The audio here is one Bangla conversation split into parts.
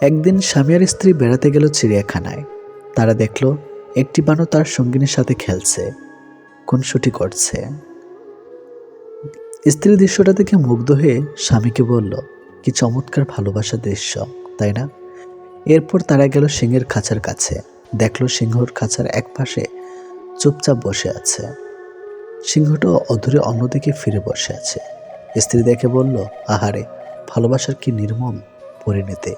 একদিন স্বামী আর স্ত্রী বেড়াতে গেল চিড়িয়াখানায়। তারা দেখল একটি বানর তার সঙ্গিনীর সাথে খেলছে, খুনসুটি করছে। স্ত্রী দৃশ্যটা দেখে মুগ্ধ হয়ে স্বামীকে বলল, কি চমৎকার ভালোবাসার দৃশ্য, তাই না? এরপর তারা গেল সিংহের খাঁচার কাছে। দেখলো সিংহর খাঁচার এক পাশে চুপচাপ বসে আছে। সিংহটা অধরে অন্যদিকে ফিরে বসে আছে। স্ত্রী দেখে বলল, আহারে, ভালোবাসার কি নির্মম পরিণতি।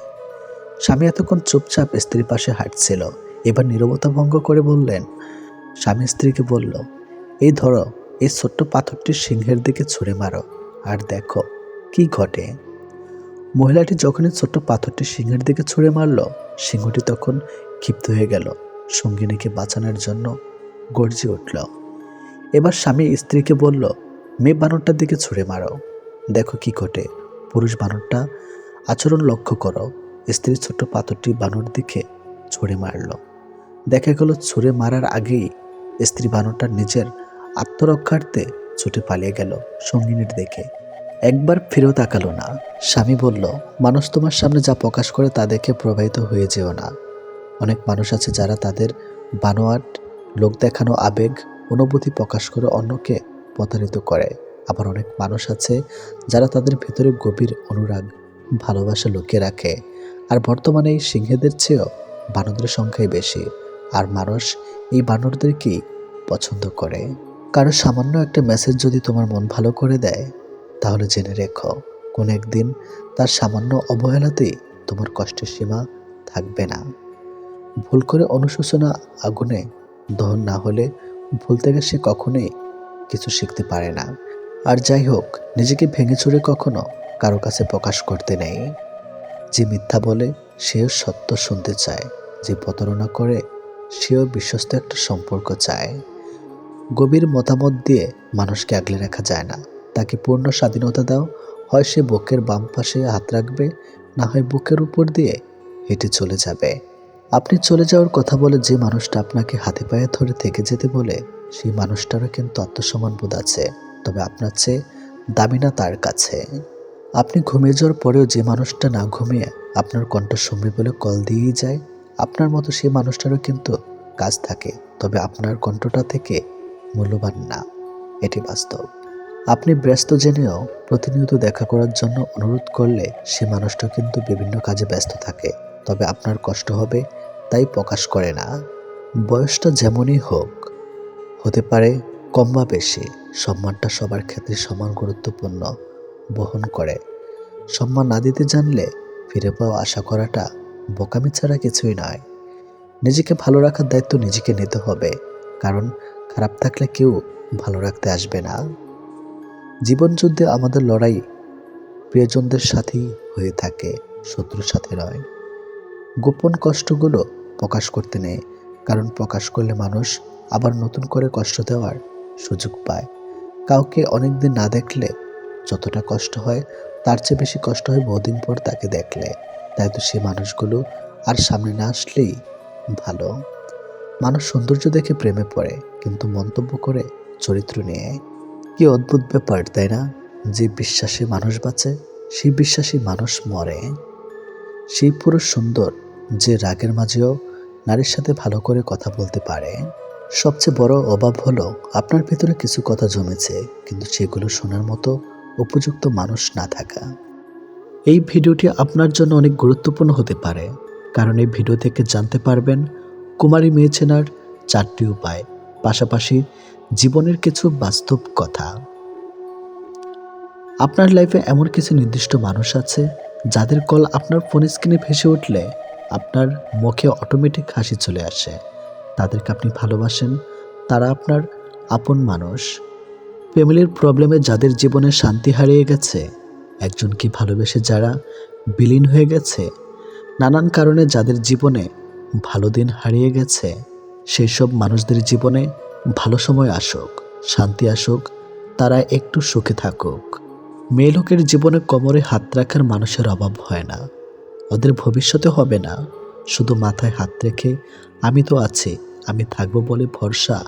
স্বামী এতক্ষণ চুপচাপ স্ত্রীর পাশে হাঁটছিল, এবার নীরবতা ভঙ্গ করে বললেন। স্বামী স্ত্রীকে বলল, এই ধরো, এই ছোট্ট পাথরটি সিংহের দিকে ছুঁড়ে মারো, আর দেখো কি ঘটে। মহিলাটি যখনই ছোট্ট পাথরটি সিংহের দিকে ছুঁড়ে মারল, সিংহটি তখন ক্ষিপ্ত হয়ে গেল, সঙ্গিনীকে বাঁচানোর জন্য গর্জে উঠল। এবার স্বামী স্ত্রীকে বলল, মেয়ে বানরটার দিকে ছুঁড়ে মারো, দেখো কি ঘটে। পুরুষ বানরটা আচরণ লক্ষ্য করো। স্ত্রী ছোট্ট পাথরটি বানর দিকে ছুঁড়ে মারল। দেখা গেল ছুঁড়ে মারার আগেই স্ত্রী বানরটা নিজের আত্মরক্ষার্থে ছুটে পালিয়ে গেল সঙ্গিনীর দিকে। একবার ফিরেও তাকালো না। স্বামী বলল, মানুষ তোমার সামনে যা প্রকাশ করে তা দেখে প্রভাবিত হয়ে যেও না। অনেক মানুষ আছে যারা তাদের বানোয়াট, লোক দেখানো আবেগ, অনুভূতি প্রকাশ করে অন্যকে প্রতারিত করে। আবার অনেক মানুষ আছে যারা তাদের ভিতরে গভীর অনুরাগ, ভালোবাসা লুকিয়ে রাখে। আর বর্তমানে এই সিংহেদের চেয়েও বানরদের সংখ্যাই বেশি। আর মানুষ এই বানরদেরকেই পছন্দ করে। কারো সামান্য একটা মেসেজ যদি তোমার মন ভালো করে দেয়, তাহলে জেনে রেখো, কোন একদিন তার সামান্য অবহেলাতেই তোমার কষ্টের সীমা থাকবে না। ভুল করে অনুশোচনা আগুনে দহন না হলে ভুল থেকে সে কখনোই কিছু শিখতে পারে না। আর যাই হোক, নিজেকে ভেঙে চুরে কখনো কারো কাছে প্রকাশ করতে নেই। যে মিথ্যা বলে সেও সত্য শুনতে চায়, যে প্রতারণা করে সেও বিশ্বস্ত একটা সম্পর্ক চায়। গভীর মতামত দিয়ে মানুষকে আগলে রাখা যায় না। তাকে পূর্ণ স্বাধীনতা দাও, হয় সে বুকের বাম পাশে হাত রাখবে, না হয় বুকের উপর দিয়ে হেঁটে চলে যাবে। আপনি চলে যাওয়ার কথা বলে যে মানুষটা আপনাকে হাতে পায়ে ধরে থেকে যেতে বলে, সেই মানুষটারও কিন্তু আত্মসম্মান বোধ আছে, তবে আপনার চেয়ে দামি না তার কাছে। আপনি ঘুমিয়ে যাওয়ার পরেও যে মানুষটা না ঘুমিয়ে আপনার কণ্ঠ শুনবে বলে কল দিয়েই যায়, আপনার মতো সেই মানুষটারও কিন্তু কাজ থাকে, তবে আপনার কণ্ঠটা থেকে মূল্যবান না, এটি বাস্তব। আপনি ব্যস্ত জেনেও প্রতিনিয়ত দেখা করার জন্য অনুরোধ করলে সে মানুষটা কিন্তু বিভিন্ন কাজে ব্যস্ত থাকে, তবে আপনার কষ্ট হবে তাই প্রকাশ করে না। বয়সটা যেমনই হোক, হতে পারে কম বা বেশি, সম্মানটা সবার ক্ষেত্রে সমান গুরুত্বপূর্ণ বহন করে। সম্মান না দিতে জানলে ফিরে পাওয়া আশা করাটা বোকামি ছাড়া কিছুই নয়। নিজেকে ভালো রাখার দায়িত্ব নিজেকে নিতে হবে, কারণ খারাপ থাকলে কেউ ভালো রাখতে আসবে না। জীবনযুদ্ধে আমাদের লড়াই প্রিয়জনদের সাথেই হয়ে থাকে, শত্রুর সাথে নয়। গোপন কষ্টগুলো প্রকাশ করতে নেই, কারণ প্রকাশ করলে মানুষ আবার নতুন করে কষ্ট দেওয়ার সুযোগ পায়। কাউকে অনেকদিন না দেখলে যতটা কষ্ট হয়, তার চেয়ে বেশি কষ্ট হয় বহুদিন পর তাকে দেখলে। তাই তো সে মানুষগুলো আর সামনে না আসলেই ভালো। মানুষ সৌন্দর্য দেখে প্রেমে পড়ে, কিন্তু মন্তব্য করে চরিত্র নিয়ে। কি অদ্ভুত ব্যাপার, তাই না? যে বিশ্বাসে মানুষ বাঁচে, সেই বিশ্বাসী মানুষ মরে। সেই পুরুষ সুন্দর যে রাগের মাঝেও নারীর সাথে ভালো করে কথা বলতে পারে। সবচেয়ে বড় অভাব হলো আপনার ভেতরে কিছু কথা জমেছে, কিন্তু সেগুলো শোনার মতো উপযুক্ত মানুষ না থাকা। এই ভিডিওটি আপনার জন্য অনেক গুরুত্বপূর্ণ হতে পারে, কারণ এই ভিডিও থেকে জানতে পারবেন কুমারী মেয়ে চেনার 4টি উপায়, পাশাপাশি জীবনের কিছু বাস্তব কথা। আপনার লাইফে এমন কিছু নির্দিষ্ট মানুষ আছে যাদের কল আপনার ফোন স্ক্রিনে ভেসে উঠলে আপনার মুখে অটোমেটিক হাসি চলে আসে। তাদেরকে আপনি ভালোবাসেন, তারা আপনার আপন মানুষ। ফ্যামিলির প্রবলেমে যাদের জীবনে শান্তি হারিয়ে গেছে, একজনকে ভালোবেসে যারা বিলীন হয়ে গেছে, নানান কারণে যাদের জীবনে ভালো দিন হারিয়ে গেছে, সেই সব মানুষদের জীবনে ভালো সময় আসুক, শান্তি আসুক, তারা একটু সুখে থাকুক। মেয়ে লোকের জীবনে কোমরে হাত রাখার মানুষের অভাব হয় না, ওদের ভবিষ্যতে হবে না। শুধু মাথায় হাত রেখে আমি তো আছি, আমি থাকবো বলে ভরসা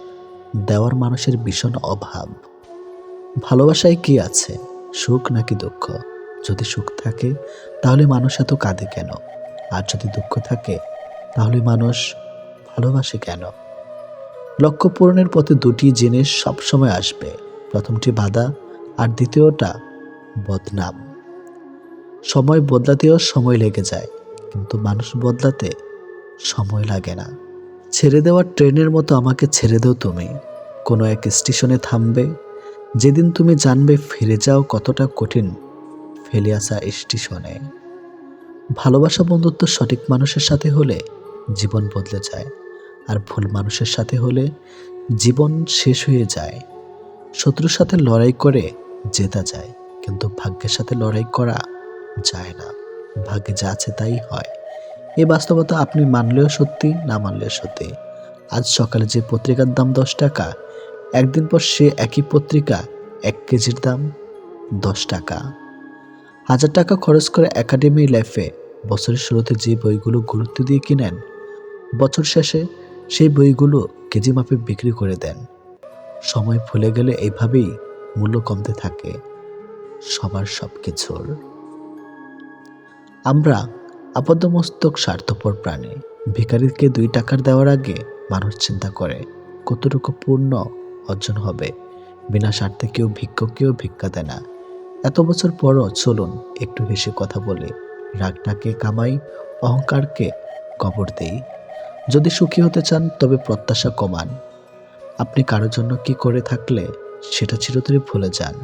দেওয়ার মানুষের ভীষণ অভাব। ভালোবাসায় কি আছে, সুখ নাকি দুঃখ? যদি সুখ থাকে তাহলে মানুষ এত কাঁদে কেন? আর যদি দুঃখ থাকে তাহলে মানুষ ভালোবাসে কেন? লক্ষ্য পূরণের পথে দুটি জিনিস সবসময় আসবে। প্রথমটি বাধা, আর দ্বিতীয়টা বদনাম। সময় বদলাতেও সময় লেগে যায়, কিন্তু মানুষ বদলাতে সময় লাগে না। ছেড়ে দেওয়া ট্রেনের মতো আমাকে ছেড়ে দাও তুমি। কোনো এক স্টেশনে থামবে, যেদিন তুমি জানবে ফিরে যাও কতটা কঠিন ফেলে আসা স্টেশনে। ভালোবাসা বন্ধুত্ব সঠিক মানুষের সাথে হলে জীবন বদলে যায়, আর ভুল মানুষের সাথে হলে জীবন শেষ হয়ে যায়। শত্রুর সাথে লড়াই করে জেতা যায়, কিন্তু ভাগ্যের সাথে লড়াই করা যায় না। ভাগ্যে যা আছে তাই হয়। এই বাস্তবতা আপনি মানলেও সত্যি, না মানলেও সত্যি। আজ সকালে যে পত্রিকার দাম 10 টাকা, একদিন পর সে একই পত্রিকা 1 কেজির দাম 10 টাকা। 1000 টাকা খরচ করে একাডেমি লাইফে বছরের শুরুতে যে বইগুলো গুরুত্ব দিয়ে কিনেন, বছর শেষে সেই বইগুলো কেজি মাপে বিক্রি করে দেন। সময় ভুলে গেলে এইভাবেই মূল্য কমতে থাকে সবার সবকিছুর। আমরা আপাদমস্তক স্বার্থপর প্রাণী। ভিখারিকে 2 টাকার দেওয়ার আগে মানুষ চিন্তা করে কতটুকু পূর্ণ অর্জন হবে। বিনা স্বার্থে কেউ ভিক্ষুককেও ভিক্ষা দেয় না। এত বছর পরও চলুন একটু হেসে কথা বলি। রাগটাকে কামাই, অহংকারকে কবর দেই। যদি সুখী হতে চান তবে প্রত্যাশা কমান। আপনি কারোর জন্য কি করে থাকলে সেটা চিরতরে ভুলে যান,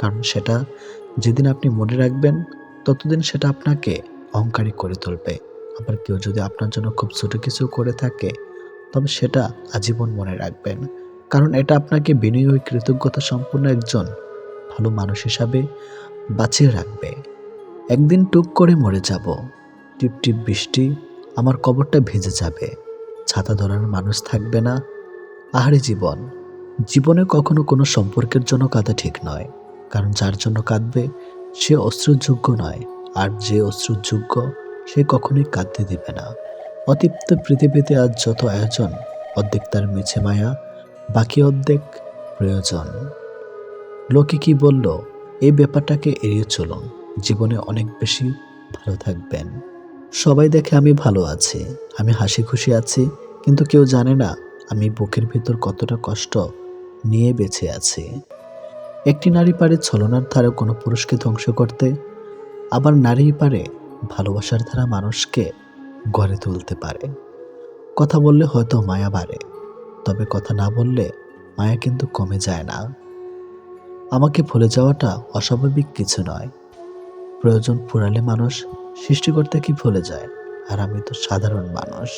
কারণ সেটা যেদিন আপনি মনে রাখবেন ততদিন সেটা আপনাকে অহংকারী করে তুলবে। আবার কেউ যদি আপনার জন্য খুব ছোট কিছু করে থাকে তবে সেটা আজীবন মনে রাখবেন, কারণ এটা আপনাকে বিনয়ী ও কৃতজ্ঞতা সম্পন্ন একজন ভালো মানুষ হিসাবে বাঁচিয়ে রাখবে। একদিন টুক করে মরে যাব, টিপ টিপ বৃষ্টি, আমার কবরটা ভিজে যাবে, ছাতা ধরার মানুষ থাকবে না। আহারে জীবন, জীবনে কখনো কোনো সম্পর্কের জন্য কাঁদা ঠিক নয়, কারণ যার জন্য কাঁদবে সে অশ্রুযোগ্য নয়, আর যে অশ্রুযোগ্য সে কখনোই কাঁদতে দিবে না। অতৃপ্ত পৃথিবীতে আজ যত আয়োজন, অর্ধেক তার মিছে মায়া, বাকি অর্ধেক প্রয়োজন। লোকে কি বলল এই ব্যাপারটাকে এড়িয়ে চলুন, জীবনে অনেক বেশি ভালো থাকবেন। সবাই দেখে আমি ভালো আছি, আমি হাসি খুশি আছি, কিন্তু কেউ জানে না আমি বুকের ভিতর কতটা কষ্ট নিয়ে বেঁচে আছি। একটি নারী পারে ছলনার ধারা কোনো পুরুষকে ধ্বংস করতে, আবার নারী পারে ভালোবাসার ধারা মানুষকে গড়ে তুলতে পারে। কথা বললে হয়তো মায়া বাড়ে, তবে কথা না বললে মায়া কিন্তু কমে যায় না। আমাকে ভুলে যাওয়াটা অস্বাভাবিক কিছু নয়। প্রয়োজন ফুরালে মানুষ সৃষ্টিকর্তা কি ভুলে যায়, আর আমি তো সাধারণ মানুষ।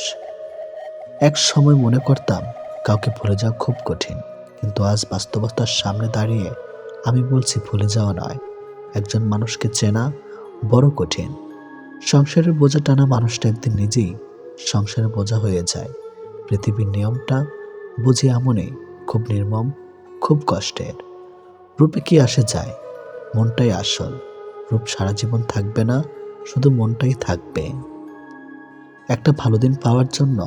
এক সময় মনে করতাম কাউকে ভুলে যাওয়া খুব কঠিন, কিন্তু আজ বাস্তবতার সামনে দাঁড়িয়ে আমি বলছি ভুলে যাওয়া নয়, একজন মানুষকে চেনা বড় কঠিন। সংসারের বোঝা টানা মানুষটা একদিন নিজেই সংসারের বোঝা হয়ে যায়। পৃথিবীর নিয়মটা বুঝি এমনই, খুব নির্মম, খুব কষ্টের। রূপে কি আসে যায়, মনটাই আসল। রূপ সারা জীবন থাকবে না, শুধু মনটাই থাকবে। একটা ভালো দিন পাওয়ার জন্য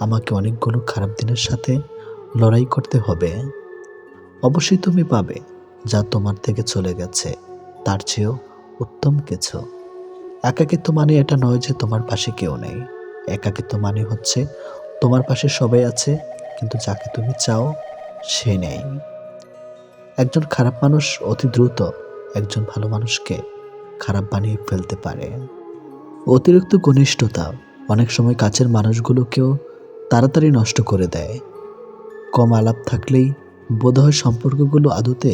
আমাকে অনেকগুলো খারাপ দিনের সাথে লড়াই করতে হবে। অবশ্যই তুমি পাবে যা তোমার থেকে চলে গেছে তার চেয়েও উত্তম কিছু। একাকিত্ব মানে এটা নয় যে তোমার পাশে কেউ নেই। একাকিত্ব মানে হচ্ছে তোমার পাশে সবাই আছে, কিন্তু যাকে তুমি চাও সে নেই। একজন খারাপ মানুষ অতি দ্রুত একজন ভালো মানুষকে খারাপ বানিয়ে ফেলতে পারে। অতিরিক্ত ঘনিষ্ঠতা অনেক সময় কাছের মানুষগুলোকেও তাড়াতাড়ি নষ্ট করে দেয়। কম আলাপ থাকলেই বোধহয় সম্পর্কগুলো আদতে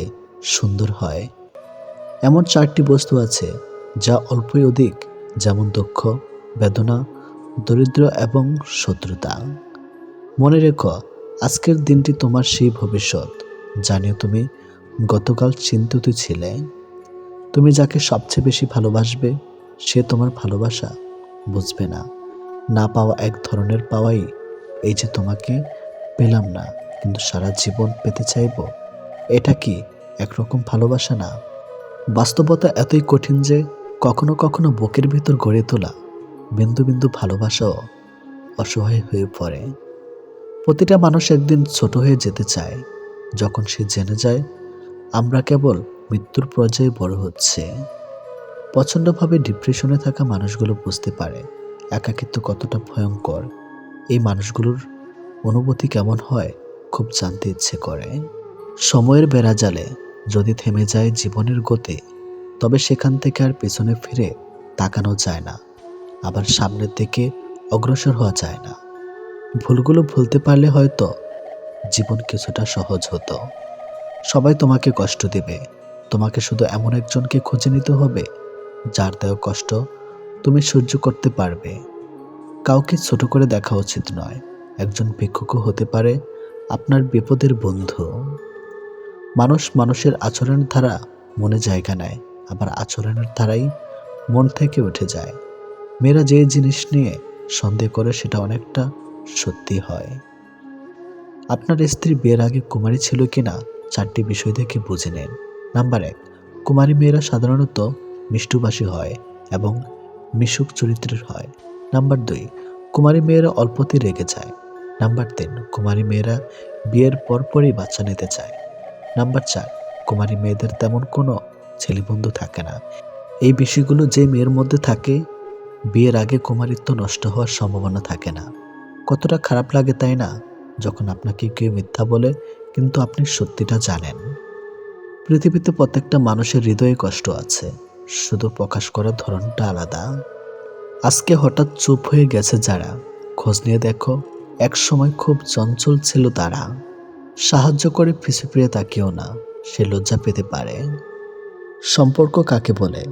সুন্দর হয়। এমন 4টি বস্তু আছে যা অল্পই অধিক, যেমন দুঃখ, বেদনা, দরিদ্র এবং শত্রুতা। মনে রেখো, আজকের দিনটি তোমার সেই ভবিষ্যৎ জানিও তুমি গতকাল চিন্তিত ছিলে। তুমি যাকে সবচেয়ে বেশি ভালোবাসবে সে তোমার ভালোবাসা বুঝবে না। না পাওয়া এক ধরনের পাওয়াই, এই যে তোমাকে পেলাম না কিন্তু সারা জীবন পেতে চাইবো, এটা কি একরকম ভালোবাসা না? বাস্তবতা এতই কঠিন যে কখনো কখনো বুকের ভিতর গড়ে তোলা বিন্দু বিন্দু ভালোবাসাও অসহায় হয়ে পড়ে। প্রতিটা মানুষ একদিন ছোট হয়ে যেতে চায়, যখন সে জেনে যায় আমরা কেবল মৃত্যুর পর্যায়ে বড় হচ্ছে। প্রচণ্ডভাবে ডিপ্রেশনে থাকা মানুষগুলো বুঝতে পারে একাকিত্ব কতটা ভয়ঙ্কর, এই মানুষগুলোর অনুভূতি কেমন হয় খুব জানতে ইচ্ছে করে। সময়ের বেড়াজালে যদি থেমে যায় জীবনের গতি, তবে সেখান থেকে আর পেছনে ফিরে তাকানো যায় না, আবার সামনের দিকে অগ্রসর হওয়া যায় না। ভুলগুলো ভুলতে পারলে হয়তো জীবন কিছুটা সহজ হতো। সবাই তোমাকে কষ্ট দেবে, তোমাকে শুধু এমন একজনকে খুঁজে নিতে হবে যার দেওয়া কষ্ট তুমি সহ্য করতে পারবে। কাউকে ছোট করে দেখা উচিত নয়। একজন ভিক্ষুকও হতে পারে আপনার বিপদের বন্ধু। মানুষ মানুষের আচরণের ধারা মনে জায়গা নেয়, আবার আচরণের ধারাই মন থেকে উঠে যায়। মেয়েরা যে জিনিস নিয়ে সন্দেহ করে সেটা অনেকটা সত্যি হয়। আপনার স্ত্রী বিয়ের আগে কুমারী ছিল কিনা 4টি বিষয় দেখে বুঝে নেন। নাম্বার 1, কুমারী মেয়েরা সাধারণত মিষ্টভাষী হয় এবং মিশুক চরিত্রের হয়। নাম্বার 2, কুমারী মেয়েরা অল্পতেই রেগে যায়। নাম্বার 3, কুমারী মেয়েরা বিয়ের পরপরই বাচ্চা নিতে চায়। নাম্বার 4, কুমারী মেয়েদের তেমন কোনো ছেলেবন্ধু থাকে না। এই বিষয়গুলো যে মেয়ের মধ্যে থাকে, বিয়ের আগে কুমারিত্ব নষ্ট হওয়ার সম্ভাবনা থাকে না। কতটা খারাপ লাগে তাই না, যখন আপনাকে কেউ মিথ্যা বলে কিন্তু আপনি সত্যিটা জানেন। পৃথিবীতে প্রত্যেকটা মানুষের হৃদয়ে কষ্ট আছে, শুধু প্রকাশ করার ধরনটা আলাদা। আজকে হঠাৎ চুপ হয়ে গেছে যারা, খোঁজ নিয়ে দেখো এক সময় খুব চঞ্চল ছিল তারা। সাহায্য করে পিছু ফিরে তাকিও না, সে লজ্জা পেতে পারে। সম্পর্ক কাকে বলে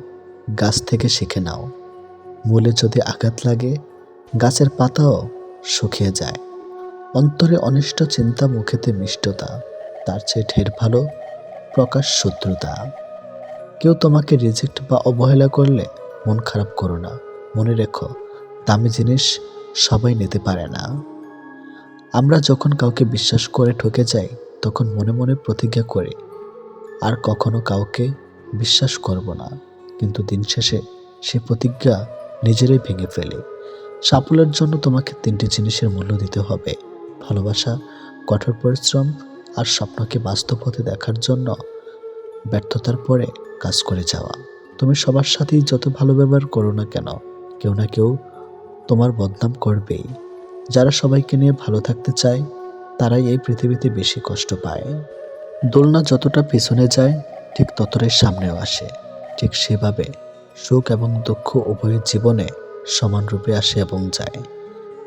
গাছ থেকে শিখে নাও। মূলে যদি আঘাত লাগে গাছের পাতাও শুকিয়ে যায়। অন্তরে অনিষ্ট চিন্তা, মুখেতে মিষ্টতা, তার চেয়ে ঢের ভালো প্রকাশ শত্রুতা। কেউ তোমাকে রিজেক্ট বা অবহেলা করলে মন খারাপ করো না। মনে রেখো, দামি জিনিস সবাই নিতে পারে না। আমরা যখন কাউকে বিশ্বাস করে ঠকে যাই, তখন মনে মনে প্রতিজ্ঞা করি আর কখনো কাউকে বিশ্বাস করব না, কিন্তু দিন শেষে সে প্রতিজ্ঞা নিজেরাই ভেঙে ফেলে। সাফল্যের জন্য তোমাকে 3টি জিনিসের মূল্য দিতে হবে: ভালোবাসা, কঠোর পরিশ্রম আর স্বপ্নকে বাস্তব হতে দেখার জন্য ব্যর্থতার পরে কাজ করে যাওয়া। তুমি সবার সাথেই যত ভালো ব্যবহার করো না কেন, কেউ না কেউ তোমার বদনাম করবেই। যারা সবাইকে নিয়ে ভালো থাকতে চায় তারাই এই পৃথিবীতে বেশি কষ্ট পায়। দোলনা যতটা পিছনে যায় ঠিক ততটাই সামনেও আসে। ঠিক সেভাবে সুখ এবং দুঃখ উভয়ের জীবনে সমানরূপে আসে এবং যায়।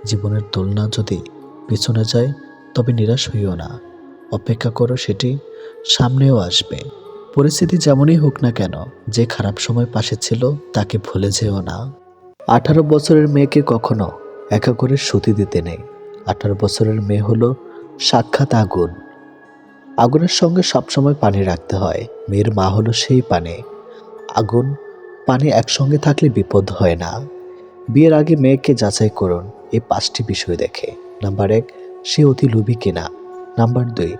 জীবনের দোলনা যদি পিছনে যায় তবে নিরাশ হইও না, অপেক্ষা করো, সেটি সামনেও আসবে। পরিস্থিতি যেমনই হোক না কেন, যে খারাপ সময় পাশে ছিল তাকে ভুলে যেও না। 18 বছরের মেয়েকে কখনো একা করে শুতে দিতে নেই। 18 বছরের মেয়ে হলো সাক্ষাৎ আগুন। আগুনের সঙ্গে সবসময় পানি রাখতে হয়। মেয়ের মা হলো সেই পানি। আগুন পানি একসঙ্গে থাকলে বিপদ হয় না। বিয়ের আগে মেয়েকে যাচাই করুন এই 5টি বিষয় দেখে। নাম্বার 1, সে অতি লোভী কিনা। নাম্বার 2,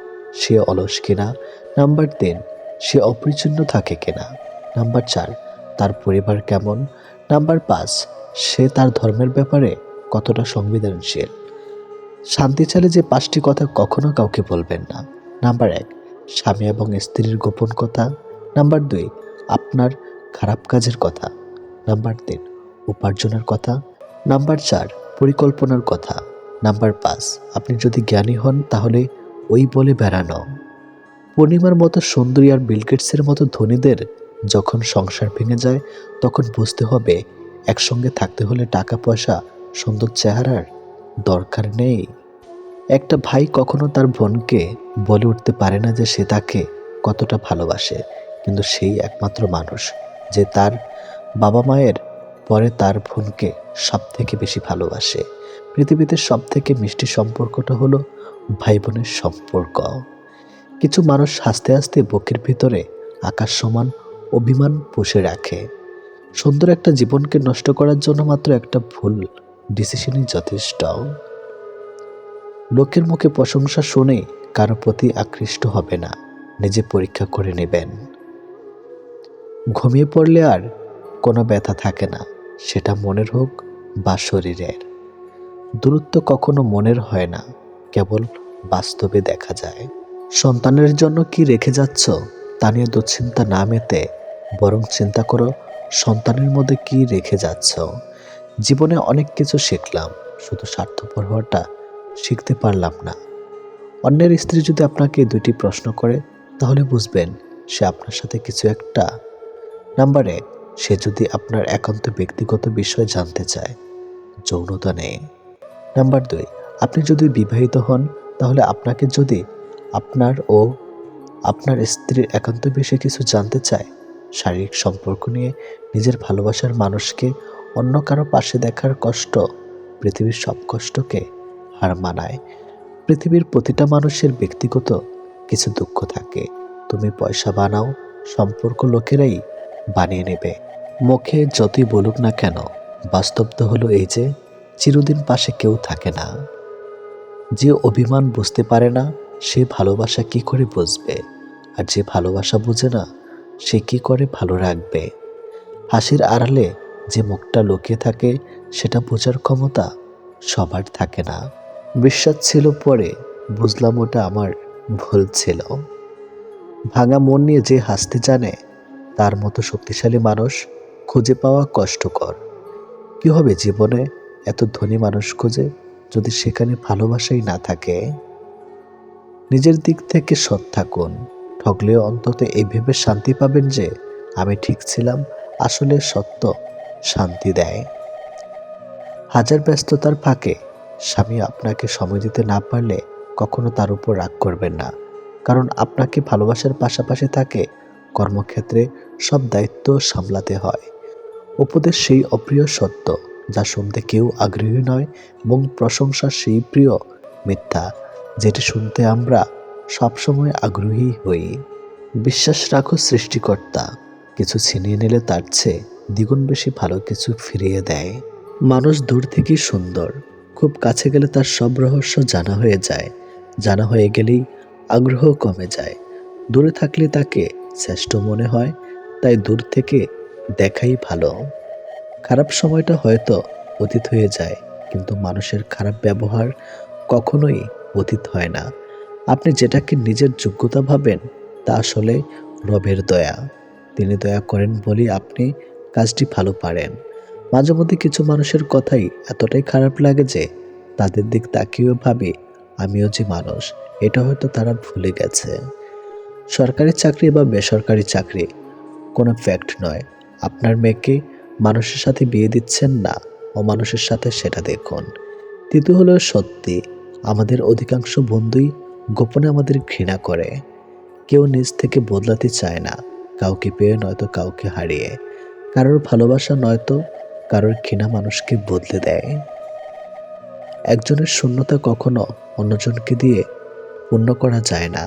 সে অলস কিনা। নাম্বার 3, সে অপরিচ্ছন্ন থাকে কিনা। নাম্বার 4, তার পরিবার কেমন। নাম্বার 5, সে তার ধর্মের ব্যাপারে কতটা সংবেদনশীল। শান্তি চাইলে যে 5টি কথা কখনো কাউকে বলবেন না। নাম্বার 1, স্বামী এবং স্ত্রীর গোপন কথা। নাম্বার 2, আপনার খারাপ কাজের কথা। নাম্বার 3, উপার্জনের কথা। নাম্বার 4, পরিকল্পনার কথা। নাম্বার 5, আপনি যদি জ্ঞানী হন তাহলে ওই বলে বেড়ানো। পূর্ণিমার মতো সুন্দরী আর বিল গেটসের মতো ধনীদের যখন সংসার ভেঙে যায়, তখন বুঝতে হবে একসঙ্গে থাকতে হলে টাকা পয়সা, সুন্দর চেহারার দরকার নেই। একটা ভাই কখনো তার বোনকে বলে উঠতে পারে না যে সে তাকে কতটা ভালোবাসে, কিন্তু সেই একমাত্র মানুষ যে তার বাবা মায়ের পরে তার বোনকে সব থেকে বেশি ভালোবাসে। পৃথিবীতে সব থেকে মিষ্টি সম্পর্কটা হলো ভাই বোনের সম্পর্ক। কিছু মানুষ হাসতে হাসতে বুকের ভিতরে আকাশ সমান অভিমান পুষে রাখে। সুন্দর একটা জীবনকে নষ্ট করার জন্য মাত্র একটা ভুল ডিসিশনই যথেষ্ট। লোকের মুখে প্রশংসা শুনে কারো প্রতি আকৃষ্ট হবে না, নিজে পরীক্ষা করে নেবেন। ঘুমিয়ে পড়লে আর কোনো ব্যথা থাকে না, সেটা মনের হোক বা শরীরের। দূরত্ব কখনো মনের হয় না, কেবল বাস্তবে দেখা যায়। সন্তানের জন্য কি রেখে যাচ্ছ তা নিয়ে দুশ্চিন্তা না মেতে বরং চিন্তা করো সন্তানের মধ্যে কি রেখে যাচ্ছ। জীবনে অনেক কিছু শিখলাম, শুধু স্বার্থপর হওয়াটা শিখতে পারলাম না। অন্যের স্ত্রী যদি আপনাকে 2টি প্রশ্ন করে, তাহলে বুঝবেন সে আপনার সাথে কিছু একটা। নাম্বার 1, সে যদি আপনার একান্ত ব্যক্তিগত বিষয় জানতে চায়, যৌনতা নেই। নাম্বার 2, আপনি যদি বিবাহিত হন, তাহলে আপনাকে যদি আপনার ও আপনার স্ত্রীর একান্ত বিষয়ে কিছু জানতে চায়, শারীরিক সম্পর্ক নিয়ে নিজের ভালোবাসার মানুষকে অন্য কারো পাশে দেখার কষ্ট পৃথিবীর সব কষ্টকে হার মানায়। পৃথিবীর প্রতিটা মানুষের ব্যক্তিগত কিছু দুঃখ থাকে। তুমি পয়সা বানাও, সম্পর্ক লোকেরাই বানিয়ে নেবে। মুখে যতই বলুক না কেন, বাস্তব তো হলো এই যে চিরদিন পাশে কেউ থাকে না। যে অভিমান বুঝতে পারে না, সে ভালোবাসা কি করে বুঝবে? আর যে ভালোবাসা বুঝে না, সে কি করে ভালো রাখবে? হাসির আড়ালে যে মুখটা লুকিয়ে থাকে, সেটা বোঝার ক্ষমতা সবার থাকে না। বিশ্বাস ছিল, পরে বুঝলাম ওটা আমার ভুল ছিল। ভাঙা মন নিয়ে যে হাসতে জানে, তার মতো শক্তিশালী মানুষ খুঁজে পাওয়া কষ্টকর। কি হবে জীবনে এত ধনী মানুষ খুঁজে, যদি সেখানে ভালোবাসাই না থাকে? নিজের দিক থেকে সৎ থাকুন, ঠকলেও অন্তত এই ভেবে শান্তি পাবেন যে আমি ঠিক ছিলাম। আসলে সত্য শান্তি দেয়। হাজার ব্যস্ততার ফাঁকে স্বামী আপনাকে সময় দিতে না পারলে কখনো তার উপর রাগ করবেন না, কারণ আপনাকে ভালোবাসার পাশাপাশি তাকে কর্মক্ষেত্রে সব দায়িত্ব সামলাতে হয়। উপদেশ সেই অপ্রিয় সত্য যা শুনতে কেউ আগ্রহী নয়, এবং প্রশংসা সেই প্রিয় মিথ্যা যেটি শুনতে আমরা সবসময় আগ্রহী হই। বিশ্বাস রাখো সৃষ্টিকর্তা কিছু ছিনিয়ে নিলে তার চেয়ে দ্বিগুণ বেশি ভালো কিছু ফিরিয়ে দেয়। মানুষ দূর থেকেই সুন্দর, খুব কাছে গেলে তার সব রহস্য জানা হয়ে যায়। জানা হয়ে গেলেই আগ্রহ কমে যায়। দূরে থাকলে তাকে শ্রেষ্ঠ মনে হয়, তাই দূর থেকে দেখাই ভালো। খারাপ সময়টা হয়তো অতীত হয়ে যায়, কিন্তু মানুষের খারাপ ব্যবহার কখনোই অতীত হয় না। আপনি যেটাকে নিজের যোগ্যতা ভাবেন, তা আসলে রবের দয়া। তিনি দয়া করেন বলেই আপনি কাজটি ভালো পারেন। মাঝে মধ্যে কিছু মানুষের কথাই এতটাই খারাপ লাগে যে তাদের দিক তাকিয়েও ভাবি, আমিও যে মানুষ, এটা হয়তো তারা ভুলে গেছে। সরকারি চাকরি বা বেসরকারি চাকরি কোনো ফ্যাক্ট নয়। আপনার মেয়েকে মানুষের সাথে বিয়ে দিচ্ছেন না অমানুষের সাথে, সেটা দেখুন। তৃতীয় হলো সত্যি, আমাদের অধিকাংশ বন্ধুই গোপনে আমাদের ঘৃণা করে। কেউ নিজ থেকে বদলাতে চায় না, কাউকে পেয়ে নয়তো কাউকে হারিয়ে। কারোর ভালোবাসা নয়তো কারোর ঘৃণা মানুষকে বদলে দেয়। একজনের শূন্যতা কখনো অন্যজনকে দিয়ে পূর্ণ করা যায় না।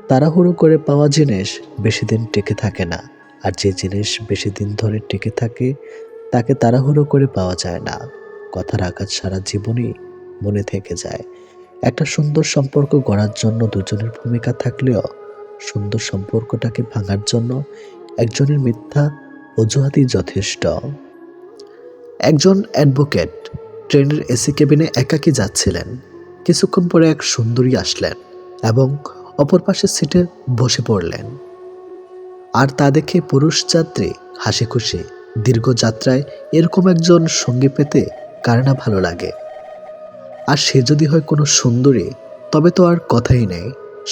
তাড়াহুড়ো করে পাওয়া জিনিস বেশি দিন টিকে থাকে না, আর যে জিনিস বেশি দিন ধরে টিকে থাকে তাকে তাড়াহুড়ো করে পাওয়া যায় না। কথার আঘাত সারা জীবনই মনে থেকে যায়। একটা সুন্দর সম্পর্ক গড়ার জন্য দুজনের ভূমিকা থাকলেও সুন্দর সম্পর্কটাকে ভাঙার জন্য একজনের মিথ্যা অজুহাতই যথেষ্ট। একজন অ্যাডভোকেট ট্রেনের এসি কেবিনে একাকী যাচ্ছিলেন। কিছুক্ষণ পরে এক সুন্দরী আসলেন এবং অপর পাশের সিটে বসে পড়লেন। আর তা দেখে পুরুষ যাত্রী হাসি খুশি। দীর্ঘ যাত্রায় এরকম একজন সঙ্গী পেতে কার না ভালো লাগে? আর সে যদি হয় কোনো সুন্দরী, তবে তো আর কথাই নেই।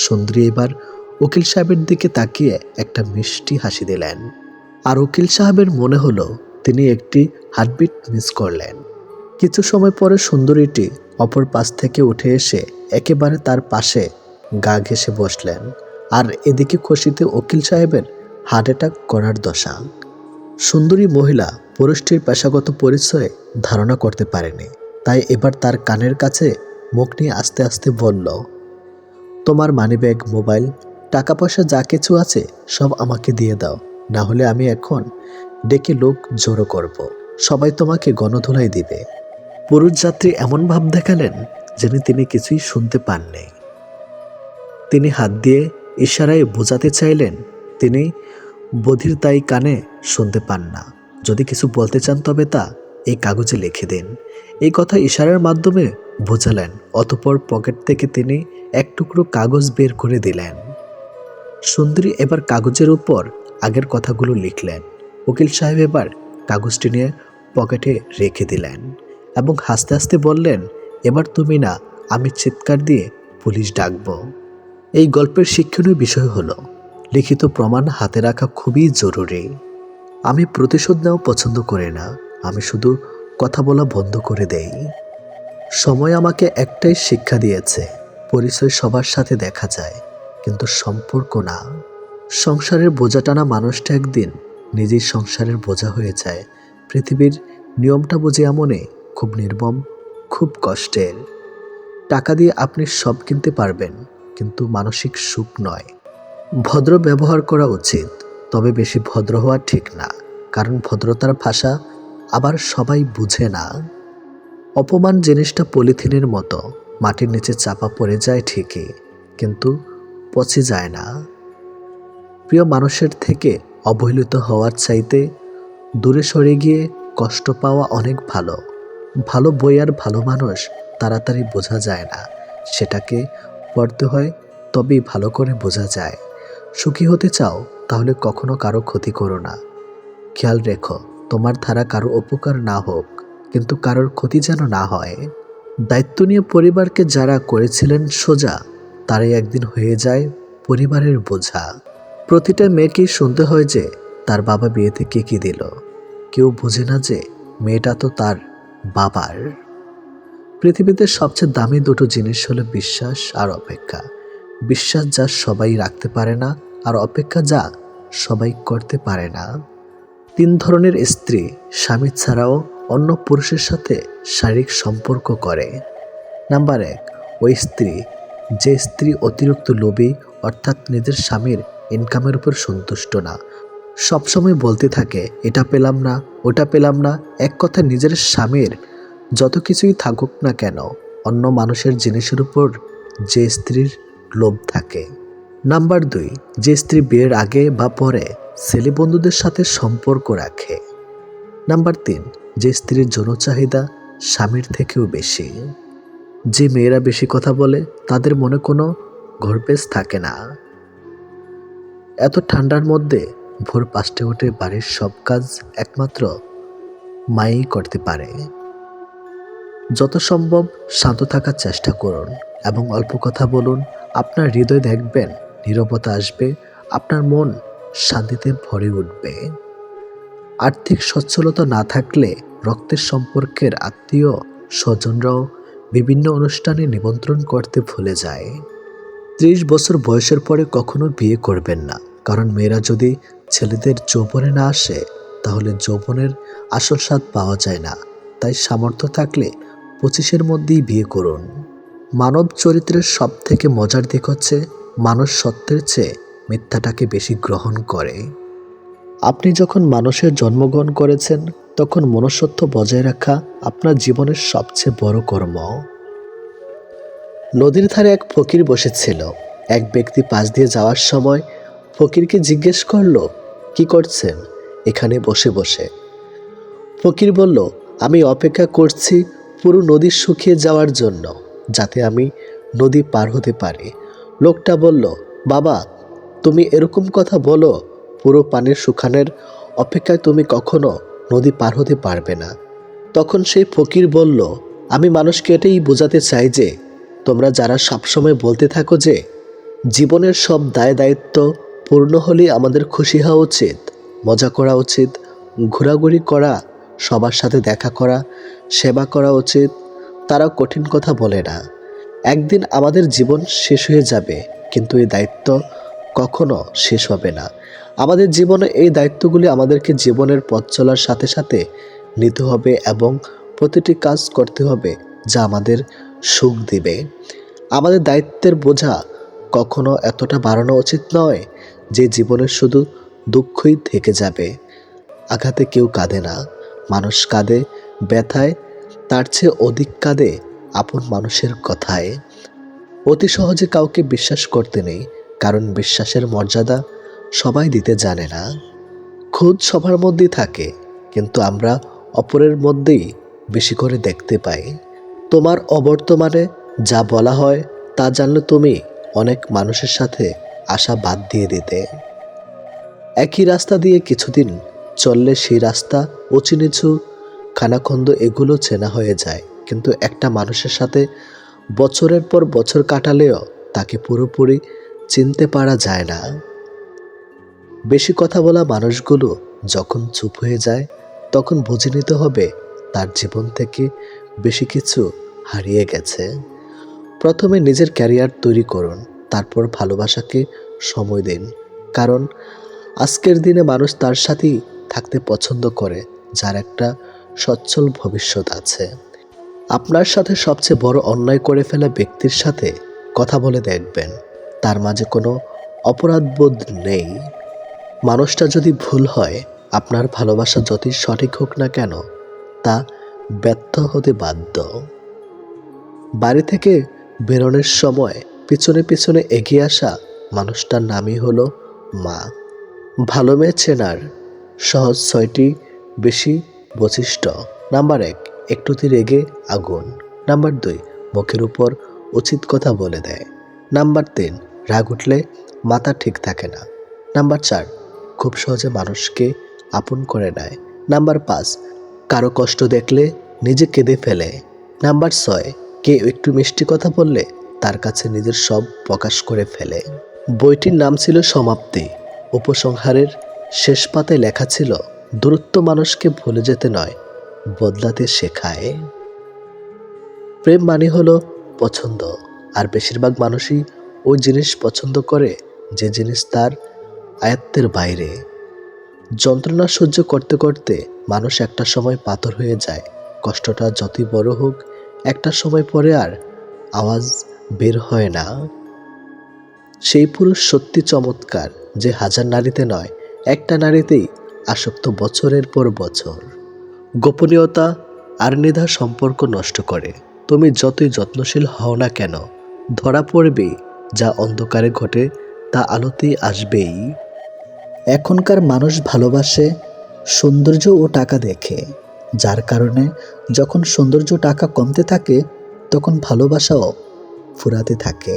সুন্দরী এবার উকিল সাহেবের দিকে তাকিয়ে একটা মিষ্টি হাসি দিলেন। আর উকিল সাহেবের মনে হলো তিনি একটি হার্টবিট মিস করলেন। কিছু সময় পরে সুন্দরীটি অপর পাশ থেকে উঠে এসে একেবারে তার পাশে গা ঘেঁষে বসলেন। আর এদিকে খুশিতে উকিল সাহেবের হার্ট অ্যাটাক করার দশা। সুন্দরী মহিলা পুরুষটির পেশাগত পরিচয় ধারণা করতে পারেনি, তাই এবার তার কানের কাছে মুখ নিয়ে আস্তে আস্তে বলল, তোমার মানিব্যাগ, মোবাইল, টাকা পয়সা যা কিছু আছে সব আমাকে দিয়ে দাও, না হলে আমি এখন ডেকে লোক জড়ো করব। সবাই তোমাকে গণধোলাই দিবে। পুরুষ যাত্রী এমন ভাব দেখালেন যেন তিনি কিছুই শুনতে পাননি। তিনি হাত দিয়ে ইশারায় বোঝাতে চাইলেন তিনি বধির, তাই কানে শুনতে পান না। যদি কিছু বলতে চান তবে তা এই কাগজে লিখে দিন। এই কথা ইশারার মাধ্যমে বোঝালেন। অতঃপর পকেট থেকে তিনি এক টুকরো কাগজ বের করে দিলেন। সুন্দরী এবার কাগজের উপর আগের কথাগুলো লিখলেন। উকিল সাহেব এবার কাগজটি নিয়ে পকেটে রেখে দিলেন এবং হাসতে হাসতে বললেন, এবার তুমি না, আমি চিৎকার দিয়ে পুলিশ ডাকবো। এই গল্পের শিক্ষণীয় বিষয় হলো, লিখিত প্রমাণ হাতে রাখা খুবই জরুরি। আমি প্রতিশোধ নেওয়া পছন্দ করি না, আমি শুধু কথা বলা বন্ধ করে দেই। সময় আমাকে একটাই শিক্ষা দিয়েছে, পরিচয় সবার সাথে দেখা যায়, কিন্তু সম্পর্ক না। সংসারের বোঝা টানা মানুষটা একদিন নিজেই সংসারের বোঝা হয়ে যায়। পৃথিবীর নিয়মটা বুঝে এমনই, খুব নির্মম, খুব কষ্টের। টাকা দিয়ে আপনি সব কিনতে পারবেন, কিন্তু মানসিক সুখ নয়। ভদ্র ব্যবহার করা উচিত, তবে বেশি ভদ্র হওয়া ঠিক না, কারণ ভদ্রতার ভাষা আবার সবাই বুঝে না। অপমান জিনিসটা পলিথিনের মতো, মাটির নিচে চাপা পড়ে যায় ঠিকই, কিন্তু পচে যায় না। প্রিয় মানুষের থেকে অবহেলিত হওয়ার চাইতে দূরে সরে গিয়ে কষ্ট পাওয়া অনেক ভালো। ভালো বই আর ভালো মানুষ তাড়াতাড়ি বোঝা যায় না, সেটাকে পড়তে হয়, তবেই ভালো করে বোঝা যায়। সুখী হতে চাও তাহলে কখনো কারো ক্ষতি করো না। খেয়াল রেখো, তোমার দ্বারা কারো উপকার না হোক, কিন্তু কারোর ক্ষতি যেন না হয়। দায়িত্ব নিয়ে পরিবারকে যারা করেছিলেন সোজা, তারাই একদিন হয়ে যায় পরিবারের বোঝা। প্রতিটা মেয়েকেই শুনতে হয় যে তার বাবা বিয়েতে কি দিল। কেউ বোঝে না যে মেয়েটা তো তার বাবার। পৃথিবীতে সবচেয়ে দামি দুটো জিনিস হলো বিশ্বাস আর অপেক্ষা। বিশ্বাস যা সবাই রাখতে পারে না, আর অপেক্ষা যা সবাই করতে পারে না। 3 ধরনের স্ত্রী স্বামী ছাড়াও অন্য পুরুষের সাথে শারীরিক সম্পর্ক করে। নাম্বার 1, ওই স্ত্রী, যে স্ত্রী অতিরিক্ত লোভী, অর্থাৎ নিজের স্বামীর ইনকামের উপর সন্তুষ্ট না, সবসময় বলতে থাকে এটা পেলাম না, ওটা পেলাম না। এক কথায় নিজের স্বামীর যত কিছুই থাকুক না কেন, অন্য মানুষের জিনিসের উপর যে স্ত্রীর লোভ থাকে। নাম্বার 2, যে স্ত্রী বিয়ের আগে বা পরে ছেলে বন্ধুদের সাথে সম্পর্ক রাখে। নাম্বার 3, যে স্ত্রীর যৌন চাহিদা স্বামীর থেকেও বেশি। যে মেয়েরা বেশি কথা বলে তাদের মনে কোনো ঘরপেচ থাকে না। এত ঠান্ডার মধ্যে ভোর 5টায় উঠে বাড়ির সব কাজ একমাত্র মাই করতে পারে। যত সম্ভব শান্ত থাকার চেষ্টা করুন এবং অল্প কথা বলুন। আপনার হৃদয় দেখবেন নীরবতা আসবে, আপনার মন শান্তিতে ভরে উঠবে। আর্থিক সচ্ছলতা না থাকলে রক্তের সম্পর্কের আত্মীয় স্বজনরাও বিভিন্ন অনুষ্ঠানে নিমন্ত্রণ করতে ভুলে যায়। 30 বছর বয়সের পরে কখনো বিয়ে করবেন না, কারণ মেয়েরা যদি ছেলেদের যৌবনে না আসে তাহলে যৌবনের আসল স্বাদ পাওয়া যায় না। তাই সামর্থ্য থাকলে 25-এর মধ্যেই বিয়ে করুন। মানব চরিত্রের সব থেকে মজার দিক হচ্ছে মানুষ সত্যের চেয়ে মিথ্যাটাকে বেশি গ্রহণ করে। আপনি যখন মানুষের জন্মগ্রহণ করেছেন, তখন মনুষ্যত্ব বজায় রাখা আপনার জীবনের সবচেয়ে বড় কর্ম। নদীর ধারে এক ফকির বসেছিল। এক ব্যক্তি পাশ দিয়ে যাওয়ার সময় ফকিরকে জিজ্ঞেস করলো, কি করছেন এখানে বসে বসে? ফকির বলল, আমি অপেক্ষা করছি পুরো নদী শুকিয়ে যাওয়ার জন্য, যাতে আমি নদী পার হতে পারি। লোকটা বলল, বাবা, তুমি এরকম কথা বলো, পুরো পানির শুকানোর অপেক্ষায় তুমি কখনো নদী পার হতে পারবে না। তখন সেই ফকির বলল, আমি মানুষকে এটাই বোঝাতে চাই যে তোমরা যারা সবসময় বলতে থাকো যে জীবনের সব দায় দায়িত্ব পূর্ণ হলেই আমাদের খুশি হওয়া উচিত, মজা করা উচিত, ঘোরাঘুরি করা, সবার সাথে দেখা করা, সেবা করা উচিত, তারা কঠিন কথা বলে না। একদিন আমাদের জীবন শেষ হয়ে যাবে, কিন্তু এই দায়িত্ব কখনো শেষ হবে না। আমাদের জীবনে এই দায়িত্বগুলি আমাদেরকে জীবনের পথ চলার সাথে সাথে নিতে হবে এবং প্রতিটি কাজ করতে হবে যা আমাদের সুখ দিবে। আমাদের দায়িত্বের বোঝা কখনো এতটা বাড়ানো উচিত নয় যে জীবনের শুধু দুঃখই থেকে যাবে। আঘাতে কেউ কাঁদে না, মানুষ কাঁদে ব্যথায়, তার চেয়ে অধিক কাঁদে আপন মানুষের কথায়। অতি সহজে কাউকে বিশ্বাস করতে নেই, কারণ বিশ্বাসের মর্যাদা সবাই দিতে জানে না। খুদ সবার মধ্যেই থাকে, কিন্তু আমরা অপরের মধ্যেই বেশি করে দেখতে পাই। তোমার অবর্তমানে যা বলা হয় তা জানলে তুমি অনেক মানুষের সাথে আশা বাদ দিয়ে দিতে। একই রাস্তা দিয়ে কিছুদিন চললে সেই রাস্তা উঁচু নিচু, খানাখন্দ এগুলো চেনা হয়ে যায়, কিন্তু একটা মানুষের সাথে বছরের পর বছর কাটালেও তাকে পুরোপুরি চিনতে পারা যায় না। বেশি কথা বলা মানুষগুলো যখন চুপ হয়ে যায়, তখন বুঝে নিতে হবে তার জীবন থেকে বেশি কিছু হারিয়ে গেছে। প্রথমে নিজের ক্যারিয়ার তৈরি করুন, তারপর ভালোবাসাকে সময় দিন। কারণ আজকের দিনে মানুষ তার সাথেই থাকতে পছন্দ করে যার একটা সচ্ছল ভবিষ্যৎ আছে। আপনার সাথে সবচেয়ে বড় অন্যায় করে ফেলা ব্যক্তির সাথে কথা বলে দেখবেন, তার মাঝে কোনো অপরাধবোধ নেই। মানুষটা যদি ভুল হয়, আপনার ভালোবাসা যতই সঠিক হোক না কেন, তা ব্যর্থ হতে বাধ্য। বাড়ি থেকে বেরোনোর সময় পিছনে পিছনে এগিয়ে আসা মানুষটার নামই হলো মা। ভালো মেয়ে চেনার সহজ 6টি বেশি বৈশিষ্ট্য। নাম্বার 1, একটুতে রেগে আগুন। নাম্বার 2, মুখের উপর উচিত কথা বলে দেয়। নাম্বার 3, রাগ উঠলে মাথা ঠিক থাকে না। নাম্বার 4, খুব সহজে মানুষকে আপন করে নেয়। নাম্বার 5, কারো কষ্ট দেখলে নিজে কেঁদে ফেলে। নাম্বার 6, কেউ একটু মিষ্টি কথা বললে তার কাছে নিজের সব প্রকাশ করে ফেলে। বইটির নাম ছিল সমাপ্তি। উপসংহারের শেষ পাতায় লেখা ছিল, দূরত্ব মানুষকে ভুলে যেতে নয়, বদলাতে শেখায়। প্রেম মানে হলো পছন্দ, আর বেশিরভাগ মানুষই ওই জিনিস পছন্দ করে যে জিনিস তার আয়ত্তের বাইরে। যন্ত্রণা সহ্য করতে করতে মানুষ একটা সময় পাথর হয়ে যায়। কষ্টটা যতই বড় হোক, একটা সময় পরে আর আওয়াজ বের হয় না। সেই পুরুষ সত্যি চমৎকার যে হাজার নারীতে নয়, একটা নারীতেই আসক্ত বছরের পর বছর। গোপনীয়তা আর নিধা সম্পর্ক নষ্ট করে। তুমি যতই যত্নশীল হও না কেন, ধরা পড়বে। যা অন্ধকারে ঘটে তা আলোতেই আসবেই। এখনকার মানুষ ভালোবাসে সৌন্দর্য ও টাকা দেখে, যার কারণে যখন সৌন্দর্য টাকা কমতে থাকে, তখন ভালোবাসাও ফুরাতে থাকে।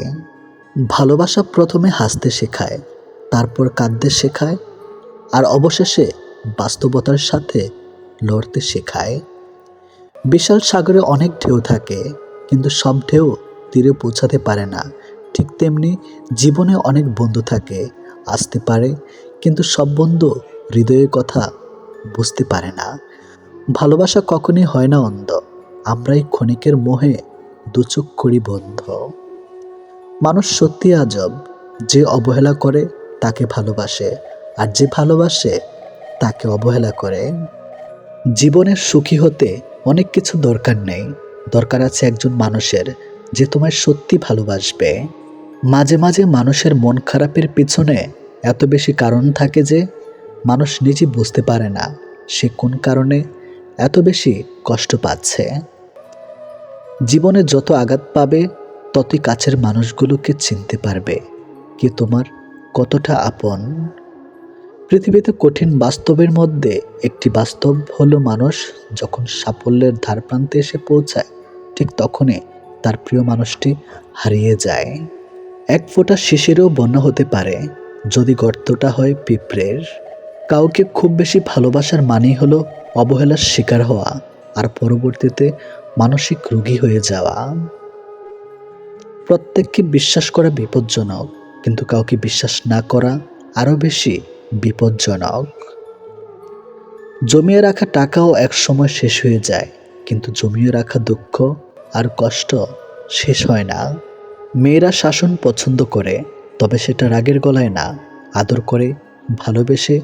ভালোবাসা প্রথমে হাসতে শেখায়, তারপর কাঁদতে শেখায়, আর অবশেষে বাস্তবতার সাথে লড়তে শেখায়। বিশাল সাগরে অনেক ঢেউ থাকে, কিন্তু সব ঢেউ তীরে পৌঁছাতে পারে না। ঠিক তেমনি জীবনে অনেক বন্ধু থাকে, আসতে পারে, কিন্তু সব বন্ধু হৃদয়ের কথা বুঝতে পারে না। ভালোবাসা কখনই হয় না অন্ধ, আমরাই ক্ষণিকের মোহে দুচোখ করি বন্ধ। মানুষ সত্যি আজব, যে অবহেলা করে তাকে ভালোবাসে, আর যে ভালোবাসে তাকে অবহেলা করে। জীবনের সুখী হতে অনেক কিছু দরকার নেই, দরকার আছে একজন মানুষের যে তোমায় সত্যি ভালোবাসবে। মাঝে মাঝে মানুষের মন খারাপের পিছনে এত বেশি কারণ থাকে যে মানুষ নিজে বুঝতে পারে না সে কোন কারণে এত বেশি কষ্ট পাচ্ছে। জীবনে যত আঘাত পাবে, ততই কাছের মানুষগুলোকে চিনতে পারবে কি তোমার কতটা আপন। পৃথিবীতে কঠিন বাস্তবের মধ্যে একটি বাস্তব হলো, মানুষ যখন সাফল্যের ধারপ্রান্তে এসে পৌঁছায়, ঠিক তখনই তার প্রিয় মানুষটি হারিয়ে যায়। এক ফোঁটা শিশিরেও বন্যা হতে পারে যদি গর্তটা হয় পিঁপড়ের। কাউকে খুব বেশি ভালোবাসার মানেই হলো অবহেলার শিকার হওয়া, আর পরবর্তীতে মানসিক রোগী হয়ে যাওয়া। প্রত্যেককে বিশ্বাস করা বিপজ্জনক, কিন্তু কাউকে বিশ্বাস না করা আরও বেশি বিপজ্জনক। জমিয়ে রাখা টাকাও এক সময় শেষ হয়ে যায়, কিন্তু জমিয়ে রাখা দুঃখ আর কষ্ট শেষ হয় না। মেয়েরা শাসন পছন্দ করে, তবে সেটা রাগের গলায় না, আদর করে, ভালোবেসে,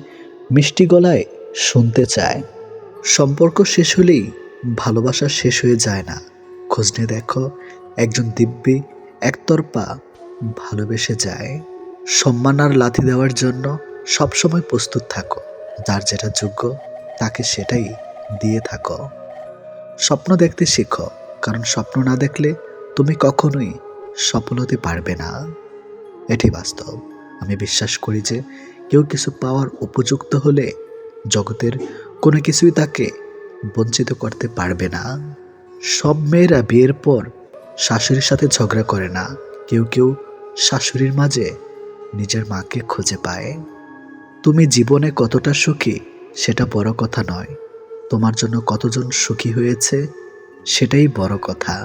মিষ্টি গলায় শুনতে চায়। সম্পর্ক শেষ হলেই ভালোবাসা শেষ হয়ে যায় না। খোঁজ নিয়ে দেখো, একজন দিব্যি একতরফা ভালোবেসে যায়। সম্মান আর লাথি দেওয়ার জন্য সবসময় প্রস্তুত থাকো। যার যেটা যোগ্য তাকে সেটাই দিয়ে থাকো। স্বপ্ন দেখতে শেখো, কারণ স্বপ্ন না দেখলে তুমি কখনোই সফল হতে পারবে না। এটি বাস্তব। আমি বিশ্বাস করি যে কেউ কিছু পাওয়ার উপযুক্ত হলে জগতের কোনো কিছুই তাকে বঞ্চিত করতে পারবে না। সব মেয়েরা বিয়ের পর শাশুড়ির সাথে ঝগড়া করে না। কেউ কেউ শাশুড়ির মাঝে নিজের মাকে খুঁজে পায়। তুমি জীবনে কতটা সুখী সেটা বড় কথা নয়, তোমার জন্য কতজন সুখী হয়েছে সেটাই বড় কথা।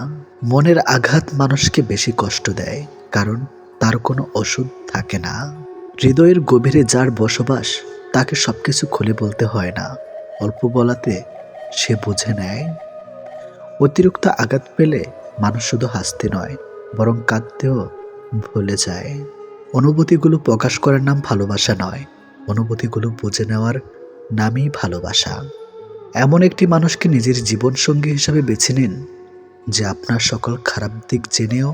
মনের আঘাত মানুষকে বেশি কষ্ট দেয়, কারণ তার কোনো ওষুধ থাকে না। হৃদয়ের গভীরে যার বসবাস তাকে সবকিছু খুলে বলতে হয় না, অল্প বলাতে সে বুঝে নেয়। অতিরিক্ত আঘাত পেলে মানুষ শুধু হাসতে নয়, বরং কাঁদতেও ভুলে যায়। অনুভূতিগুলো প্রকাশ করার নাম ভালোবাসা নয়, অনুভূতিগুলো বুঝে নেওয়ার নামই ভালোবাসা। এমন একটি মানুষকে নিজের জীবনসঙ্গী হিসাবে বেছে নিন, যে আপনার সকল খারাপ দিক জেনেও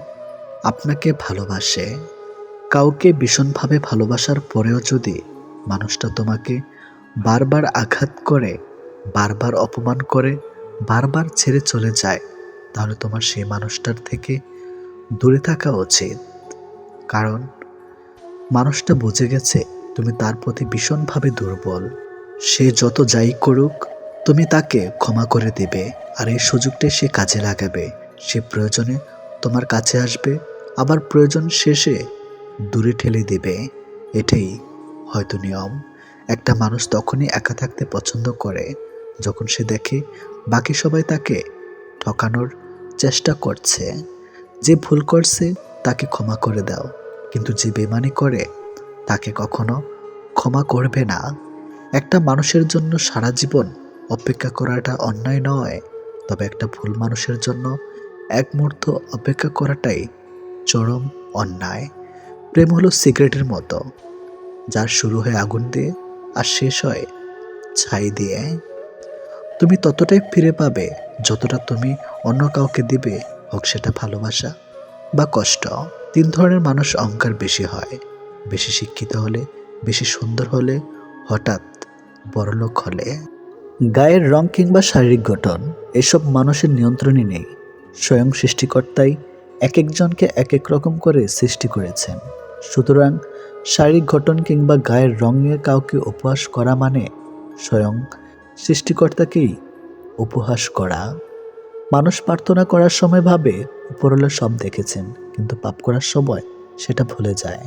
আপনাকে ভালোবাসে। কাউকে ভীষণভাবে ভালোবাসার পরেও যদি মানুষটা তোমাকে বারবার আঘাত করে, বারবার অপমান করে, বারবার ছেড়ে চলে যায়, তাহলে তোমার সেই মানুষটার থেকে দূরে থাকা উচিত। কারণ মানুষটা বুঝে গেছে তুমি তার প্রতি ভীষণভাবে দুর্বল। সে যত যাই করুক তুমি তাকে ক্ষমা করে দেবে, আর এই সুযোগটাই সে কাজে লাগাবে। সে প্রয়োজনে তোমার কাছে আসবে, আবার প্রয়োজন শেষে দূরে ঠেলে দেবে। এটাই হয়তো নিয়ম। একটা মানুষ তখনই একা থাকতে পছন্দ করে যখন সে দেখে বাকি সবাই তাকে ঠকানোর চেষ্টা করছে। যে ভুল করছে তাকে ক্ষমা করে দাও, কিন্তু যে বেইমানি করে তাকে কখনো ক্ষমা করবে না। একটা মানুষের জন্য সারা জীবন অপেক্ষা করাটা অন্যায় নয়, তবে একটা ভুল মানুষের জন্য এক মুহূর্ত অপেক্ষা করাটাই চরম অন্যায়। প্রেম হলো সিগারেটের মতো, যার শুরু হয় আগুন দিয়ে আর শেষ হয় ছাই দিয়ে। তুমি ততটাই ফিরে পাবে যতটা তুমি অন্য কাউকে দিবে, হোক সেটা ভালোবাসা বা কষ্ট। 3 ধরনের মানুষ অহংকার বেশি হয়: বেশি শিক্ষিত হলে, বেশি সুন্দর হলে, হঠাৎ বড়লোক হলে। গায়ের রং কিংবা শারীরিক গঠন এসব মানুষের নিয়ন্ত্রণে নেই। স্বয়ং সৃষ্টিকর্তাই এক একজনকে এক এক রকম করে সৃষ্টি করেছেন। সুতরাং শারীরিক গঠন কিংবা গায়ের রং নিয়ে কাউকে উপহাস করা মানে স্বয়ং সৃষ্টিকর্তাকেই উপহাস করা। মানুষ প্রার্থনা করার সময় ভাবে উপরওয়ালা সব দেখেছেন, কিন্তু পাপ করার সময় সেটা ভুলে যায়।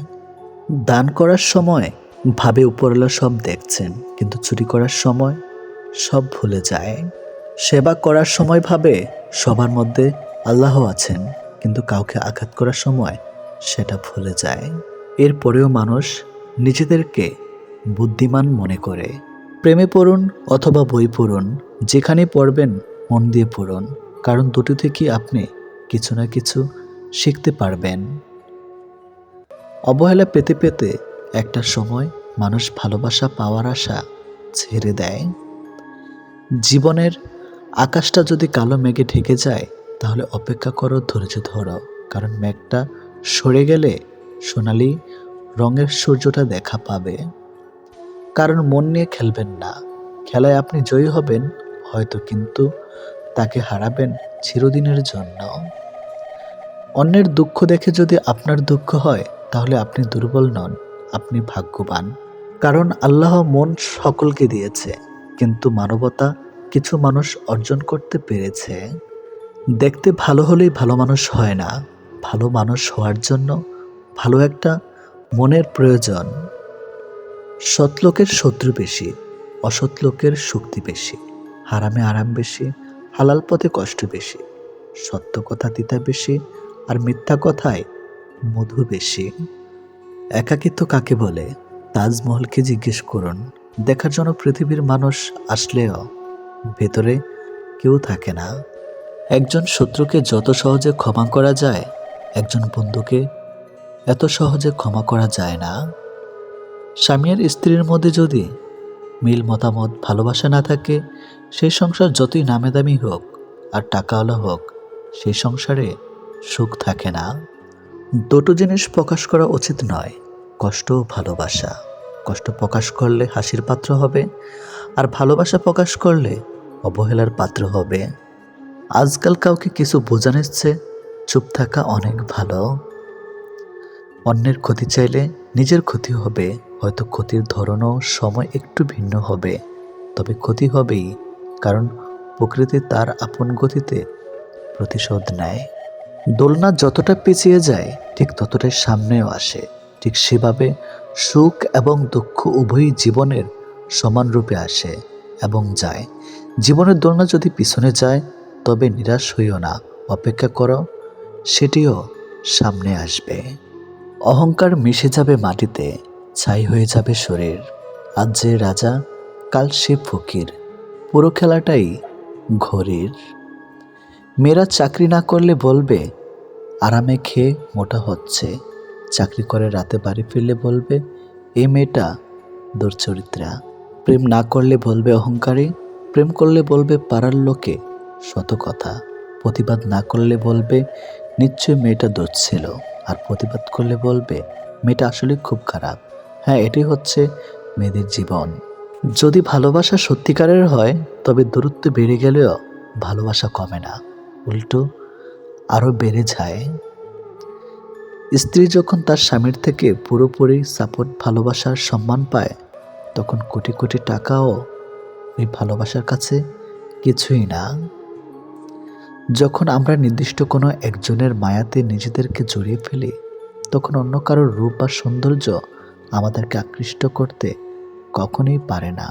দান করার সময় ভাবে উপরওয়ালা সব দেখছেন, কিন্তু চুরি করার সময় সব ভুলে যায়। সেবা করার সময় ভাবে সবার মধ্যে আল্লাহ আছেন, কিন্তু কাউকে আঘাত করার সময় সেটা ভুলে যায়। এরপরেও মানুষ নিজেদেরকে বুদ্ধিমান মনে করে। প্রেমে পড়ুন অথবা বই পড়ুন, যেখানে পড়বেন মন দিয়ে পড়ুন, কারণ দুটো থেকে আপনি কিছু না কিছু শিখতে পারবেন। অবহেলা পেতে পেতে একটা সময় মানুষ ভালোবাসা পাওয়ার আশা ছেড়ে দেয়। জীবনের আকাশটা যদি কালো মেঘে ঢেকে যায়, তাহলে অপেক্ষা করো, ধৈর্য ধরো, কারণ মেঘটা সরে গেলে সোনালি রঙের সূর্যটা দেখা পাবে। কারণ মন নিয়ে খেলবেন না। খেলায় আপনি জয়ী হবেন হয়তো, কিন্তু তাকে হারাবেন চিরদিনের জন্য। অন্যের দুঃখ দেখে যদি আপনার দুঃখ হয়, তাহলে আপনি দুর্বল নন, আপনি ভাগ্যবান। কারণ আল্লাহ মন সকলকে দিয়েছে, কিন্তু মানবতা কিছু মানুষ অর্জন করতে পেরেছে। দেখতে ভালো হলেই ভালো মানুষ হয় না। ভালো মানুষ হওয়ার জন্য ভালো একটা মনের প্রয়োজন। সৎ লোকের শত্রু বেশি, অসৎ লোকের শক্তি বেশি। হারামে আরাম বেশি, হালাল পথে কষ্ট বেশি। সত্য কথা তিতা বেশি, আর মিথ্যা কথায় মধু বেশি। একাকিত্ব কাকে বলে? তাজমহলকে জিজ্ঞেস করুন। দেখার জন্য পৃথিবীর মানুষ আসলেও ভেতরে কেউ থাকে না। একজন শত্রুকে যত সহজে ক্ষমা করা যায়, একজন বন্ধুকে এত সহজে ক্ষমা করা যায় না। স্বামী আর স্ত্রীর মধ্যে যদি মিল, মতামত, ভালোবাসা না থাকে, সেই সংসার যতই নামে দামি হোক আর টাকাওয়ালা হোক, সেই সংসারে সুখ থাকে না। দুটো জিনিস প্রকাশ করা উচিত নয়: কষ্ট ও ভালোবাসা। কষ্ট প্রকাশ করলে হাসির পাত্র হবে, আর ভালোবাসা প্রকাশ করলে অবহেলার পাত্র হবে। আজকাল কাউকে কিছু বোঝানোর চেয়ে চুপ থাকা অনেক ভালো। অন্যের ক্ষতি চাইলে নিজের ক্ষতি হবে, হয়তো ক্ষতির ধরনও সময় একটু ভিন্ন হবে, তবে ক্ষতি হবেই। কারণ প্রকৃতি তার আপন গতিতে প্রতিশোধ নেয়। দোলনা যতটা পিছিয়ে যায়, ঠিক ততটাই সামনেও আসে। ঠিক সেভাবে সুখ এবং দুঃখ উভয়ই জীবনের সমান রূপে আসে এবং যায়। জীবনের দোলনা যদি পিছনে যায় তবে নিরাশ হইও না, অপেক্ষা করো, সেটিও সামনে আসবে। অহংকার মিশে যাবে মাটিতে, ছাই হয়ে যাবে শরীর। আজ যে রাজা, কাল সে ফকির, পুরো খেলাটাই ঘড়ির। মেয়েরা চাকরি না করলে বলবে আরামে খেয়ে মোটা হচ্ছে, চাকরি করে রাতে বাড়ি ফিরলে বলবে এই মেয়েটা দুর্চরিত্রা। প্রেম না করলে বলবে অহংকারী, প্রেম করলে বলবে পাড়ার লোকে শত কথা, প্রতিবাদ না করলে বলবে নিশ্চয় মেয়েটা দোষ ছিল, আর প্রতিবাদ করলে বলবে মেয়েটা আসলে খুব খারাপ। হ্যাঁ, এটি হচ্ছে মেয়েদের জীবন। যদি ভালোবাসা সত্যিকারের হয় তবে দূরত্ব বেড়ে গেলেও ভালোবাসা কমে না, উল্টো আরও বেড়ে যায়। স্ত্রী যখন তার স্বামীর থেকে পুরোপুরি সাপোর্ট, ভালোবাসার সম্মান পায়, তখন কোটি কোটি টাকাও ওই ভালোবাসার কাছে কিছুই না। যখন আমরা নির্দিষ্ট কোনো একজনের মায়াতে নিজেদেরকে জড়িয়ে ফেলি, তখন অন্য কারোর রূপ বা সৌন্দর্য আমাদেরকে আকৃষ্ট করতে কখনোই পারে না।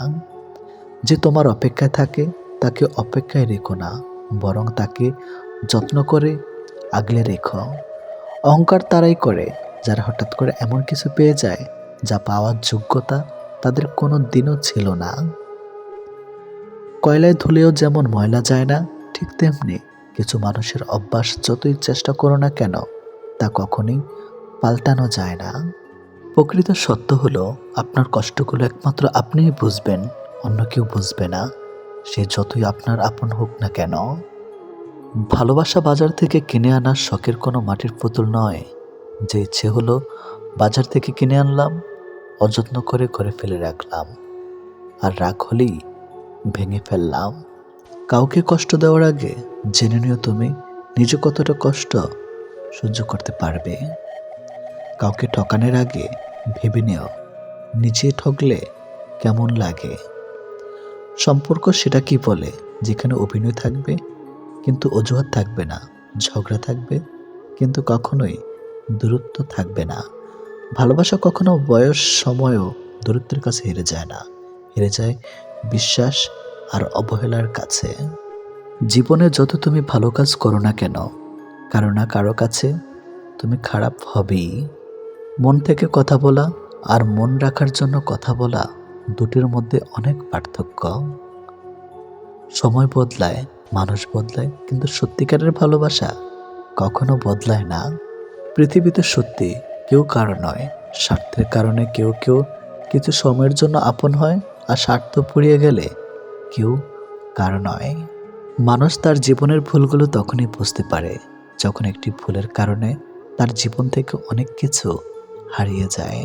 যে তোমার অপেক্ষায় থাকে তাকে অপেক্ষায় রেখো না, বরং তাকে যত্ন করে আগলে রেখো। অহংকার তারাই করে যারা হঠাৎ করে এমন কিছু পেয়ে যায় যা পাওয়ার যোগ্যতা তাদের কোনো দিনও ছিল না। কয়লায় ধুলেও যেমন ময়লা যায় না, ঠিক তেমনি কিছু মানুষের অভ্যাস যতই চেষ্টা করো না কেন তা কখনোই পাল্টানো যায় না। প্রকৃত সত্য হলো আপনার কষ্টগুলো একমাত্র আপনিই বুঝবেন, অন্য কেউ বুঝবে না, সে যতই আপনার আপন হোক না কেন। ভালোবাসা বাজার থেকে কিনে আনা শখের কোনো মাটির পুতুল নয়, যে ইচ্ছে হলো বাজার থেকে কিনে আনলাম, অযত্ন করে ঘরে ফেলে রাখলাম, আর রাগ হলেই ভেঙে ফেললাম। কাউকে কষ্ট দেওয়ার আগে জেনে নিও তুমি নিজে কতটা কষ্ট সহ্য করতে পারবে। কাউকে ঠকানোর আগে ভেবে নিও নিজে ঠকলে কেমন লাগে। সম্পর্ক সেটা কি বলে যেখানে অভিনয় থাকবে কিন্তু অজুহাত থাকবে না, ঝগড়া থাকবে কিন্তু কখনোই দূরত্ব থাকবে না। ভালোবাসা কখনো বয়স, সময়ও দূরত্বের কাছে হেরে যায় না, হেরে যায় বিশ্বাস আর অবহেলার কাছে। জীবনে যত তুমি ভালো কাজ করো না কেন, কারো না কারো কাছে তুমি খারাপ হবেই। মন থেকে কথা বলা আর মন রাখার জন্য কথা বলা, দুটির মধ্যে অনেক পার্থক্য। সময় বদলায়, মানুষ বদলায়, কিন্তু সত্যিকারের ভালোবাসা কখনো বদলায় না। পৃথিবীতে সত্যি কেউ কারো নয়, স্বার্থের কারণে কেউ কেউ কিছু সময়ের জন্য আপন হয়, আর স্বার্থ পুড়িয়ে গেলে কেউ কারো নয়। মানুষ তার জীবনের ভুলগুলো তখনই বুঝতে পারে যখন একটি ভুলের কারণে তার জীবন থেকে অনেক কিছু হারিয়ে যায়।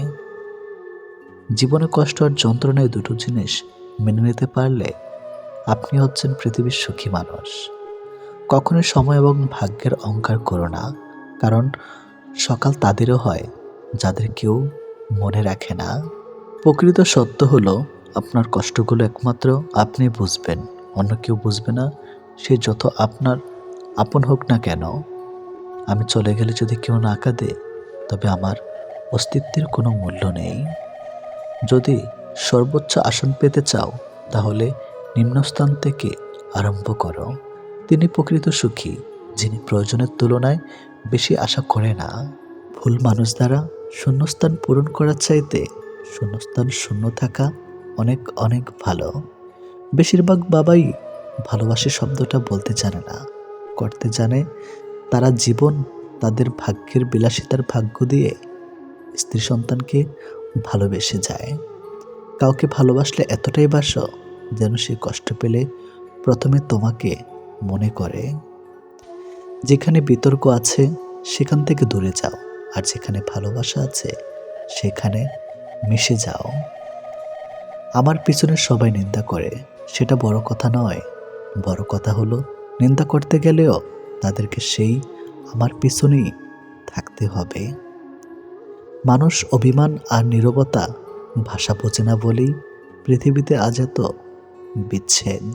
জীবনে কষ্ট আর যন্ত্রণায় দুটো জিনিস মেনে নিতে পারলে আপনি হচ্ছেন পৃথিবীর সুখী মানুষ। কখনোই সময় এবং ভাগ্যের অহংকার করো না, কারণ সকাল তাদেরও হয় যাদের কেউ মনে রাখে না। প্রকৃত সত্য হলো আপনার কষ্টগুলো একমাত্র আপনি বুঝবেন, অন্য কেউ বুঝবে না, সে যত আপনার আপন হোক না কেন। আমি চলে গেলে যদি কেউ না কাঁদে তবে আমার অস্তিত্বের কোনো মূল্য নেই। যদি সর্বোচ্চ আসন পেতে চাও তাহলে নিম্নস্থান থেকে আরম্ভ করো। তিনি প্রকৃত সুখী যিনি প্রয়োজনের তুলনায় বেশি আশা করে না। ভুল মানুষ দ্বারা শূন্যস্থান পূরণ করার চাইতে শূন্যস্থান শূন্য থাকা অনেক অনেক ভালো। বেশিরভাগ বাবাই ভালোবাসে শব্দটা বলতে জানে না, করতে জানে। তারা জীবন তাদের ভাগ্যের বিলাসিতার ভাগ্য দিয়ে স্ত্রী সন্তানকে ভালোবেসে যায়। কাউকে ভালোবাসলে এতটাই বাসো যেন সে কষ্ট পেলে প্রথমে তোমাকে মনে করে। যেখানে বিতর্ক আছে সেখান থেকে দূরে যাও, আর যেখানে ভালোবাসা আছে সেখানে মিশে যাও। আমার পিছনে সবাই নিন্দা করে, সেটা বড় কথা নয়। বড় কথা হলো নিন্দা করতে গেলেও তাদেরকে সেই আমার পিছনেই থাকতে হবে। মানুষ অভিমান আর নীরবতা ভাষা বোঝে না বলেই পৃথিবীতে আজ এত বিচ্ছেদ।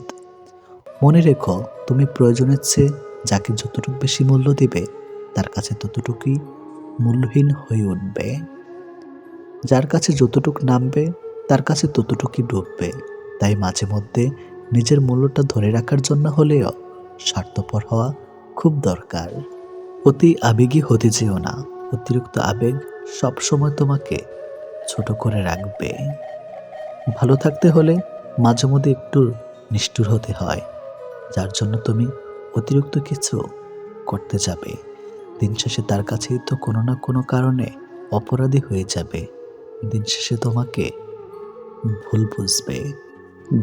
মনে রেখো, তুমি প্রয়োজনের চেয়ে যাকে যতটুকু বেশি মূল্য দিবে তার কাছে ততটুকুই মূল্যহীন হয়ে উঠবে। যার কাছে যতটুকু নামবে তার কাছে ততটুকুই ডুববে। তাই মাঝে মধ্যে নিজের মূল্যটা ধরে রাখার জন্য হলেও স্বার্থপর হওয়া খুব দরকার। অতি আবেগী হতে যেও না। অতিরিক্ত আবেগ সবসময় তোমাকে ছোট করে রাখবে। ভালো থাকতে হলে মাঝে মধ্যে একটু নিষ্ঠুর হতে হয়, যার জন্য তুমি অতিরিক্ত কিছু করতে যাবে। দিন শেষে তার কাছেই তো কোনো না কোনো কারণে অপরাধী হয়ে যাবে। দিন শেষে তোমাকে ভুল বুঝবে।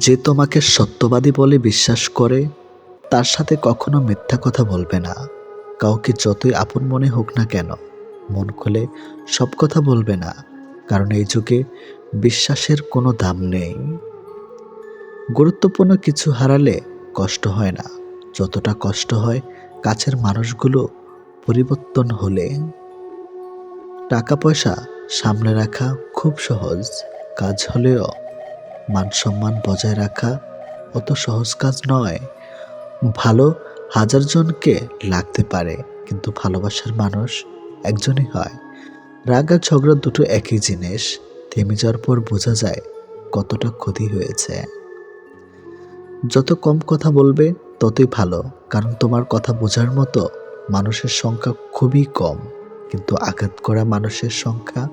যে তোমাকে সত্যবাদী বলে বিশ্বাস করে তার সাথে কখনো মিথ্যা কথা বলবে না। কাউকে যতই আপন মনে হোক না কেন, মন খুলে সব কথা বলবে না, কারণ এই যুগে বিশ্বাসের কোনো দাম নেই। গুরুত্বপূর্ণ কিছু হারালে কষ্ট হয় না, যতটা কষ্ট হয় কাছের মানুষগুলো পরিবর্তন হলে। টাকা পয়সা সামলে রাখা খুব সহজ কাজ হলেও মান সম্মান বজায় রাখা অত সহজ কাজ নয়। ভালো হাজার জনকে লাগতে পারে, কিন্তু ভালোবাসার মানুষ একজনই হয়। রাগ আর ঝগড়া দুটো একই জিনিস। থেমে যাওয়ার পর বোঝা যায় কতটা ক্ষতি হয়েছে। যত কম কথা বলবে ততই ভালো, কারণ তোমার কথা বোঝার মতো মানুষের সংখ্যা খুবই কম, কিন্তু আঘাত করা মানুষের সংখ্যা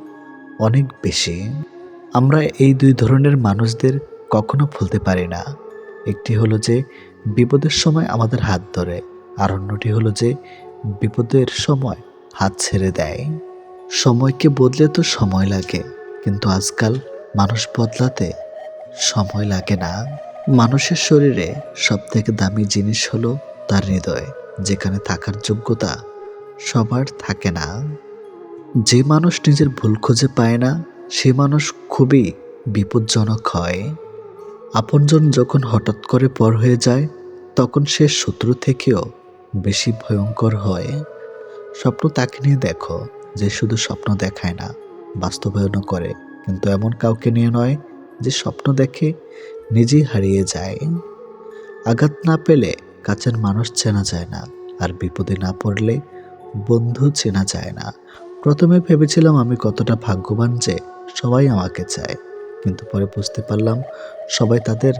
অনেক বেশি। আমরা এই দুই ধরনের মানুষদের কখনো ভুলতে পারি না। একটি হলো যে বিপদের সময় আমাদের হাত ধরে, আর অন্যটি হলো যে বিপদের সময় হাত ছেড়ে দেয়। সময়কে বদলে তো সময় লাগে, কিন্তু আজকাল মানুষ বদলাতে সময় লাগে না। মানুষের শরীরে সবথেকে দামি জিনিস হলো তার হৃদয়, যেখানে থাকার যোগ্যতা সবার থাকে না। যে মানুষ নিজের ভুল খুঁজে পায় না সে মানুষ খুবই বিপজ্জনক হয়। আপনজন যখন হঠাৎ করে পর হয়ে যায় তখন সে শত্রু থেকেও বেশি ভয়ঙ্কর হয়। স্বপ্ন তাকে নিয়ে দেখো যে শুধু স্বপ্ন দেখায় না, বাস্তবায়নও করে, কিন্তু এমন কাউকে নিয়ে নয় যে স্বপ্ন দেখে নিজেই হারিয়ে যায়। আঘাত না পেলে কাছের মানুষ চেনা যায় না, আর বিপদে না পড়লে বন্ধু চেনা যায় না। প্রথমে ভেবেছিলাম আমি কতটা ভাগ্যবান যে সবাই আমাকে চায়, কিন্তু পরে বুঝতে পারলাম সবাই তাদের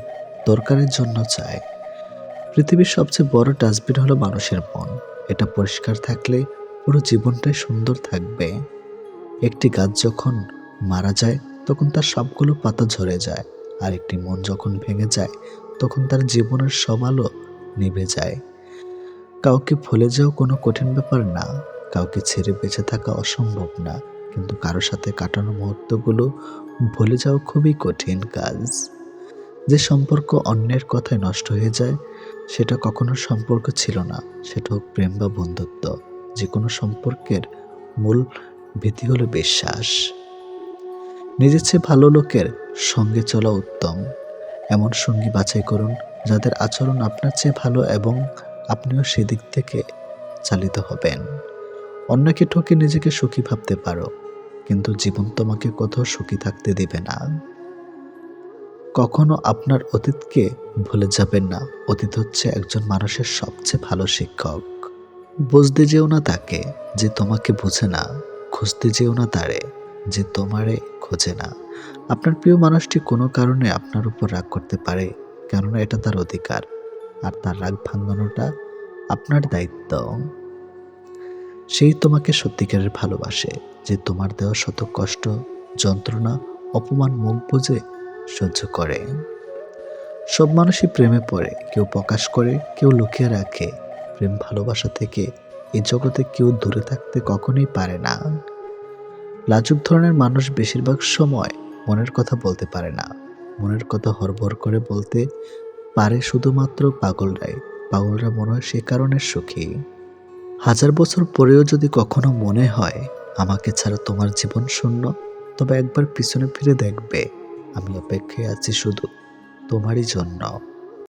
দরকারের জন্য চায়। পৃথিবীর সবচেয়ে বড় ডাস্টবিন হলো মানুষের মন। এটা পরিষ্কার থাকলে পুরো জীবনটাই সুন্দর থাকবে। একটি গাছ যখন মারা যায় তখন তার সবগুলো পাতা ঝরে যায়, আর একটি মন যখন ভেঙে যায় তখন তার জীবনের সব আলো নিভে যায়। কাউকে ভুলে যাওয়া কোনো কঠিন ব্যাপার না, কাউকে ছেড়ে বেঁচে থাকা অসম্ভব না, কিন্তু কারো সাথে কাটানো মুহূর্তগুলো ভুলে যাওয়া খুবই কঠিন কাজ। যে সম্পর্ক অন্যের কথায় নষ্ট হয়ে যায় সেটা কখনো সম্পর্ক ছিল না, সেটা হোক প্রেম বা বন্ধুত্ব। যে কোনো সম্পর্কের মূল ভিত্তি হলো বিশ্বাস। নিজের চেয়ে ভালো লোকের সঙ্গে চলা উত্তম। এমন সঙ্গী বাছাই করুন যাদের আচরণ আপনার চেয়ে ভালো এবং আপনিও সেদিক থেকে চালিত হবেন। অন্যকে ঠকে নিজেকে সুখী ভাবতে পারো, কিন্তু জীবন তোমাকে কোথাও সুখী থাকতে দিবে না। কখনো আপনার অতীতকে ভুলে যাবেন না। অতীত হচ্ছে একজন মানুষের সবচেয়ে ভালো শিক্ষক। বুঝতে যেও না তাকে যে তোমাকে বোঝে না, খুঁজতে যেও না তারে যে তোমারে খোঁজে না। আপনার প্রিয় মানুষটি কোনো কারণে আপনার উপর রাগ করতে পারে, কেননা এটা তার অধিকার, আর তার রাগ ভাঙানোটা আপনার দায়িত্ব। সেই তোমাকে সত্যিকারের ভালোবাসে, যে তোমার দেওয়া শত কষ্ট, যন্ত্রণা, অপমান মুখ বুজে সহ্য করে। সব মানুষই প্রেমে পড়ে, কেউ প্রকাশ করে, কেউ লুকিয়ে রাখে। প্রেম ভালোবাসা থেকে এই জগতে কেউ দূরে থাকতে কখনোই পারে না। লাজুক ধরনের মানুষ বেশিরভাগ সময় মনের কথা বলতে পারে না। মনের কথা হরবর করে বলতে পারে শুধুমাত্র পাগলরাই। পাগলরা মনে হয় সে কারণে সুখী। হাজার বছর পরেও যদি কখনো মনে হয় আমাকে ছাড়া তোমার জীবন শূন্য, তবে একবার পিছনে ফিরে দেখবে আমি অপেক্ষায় আছি শুধু তোমারই জন্য।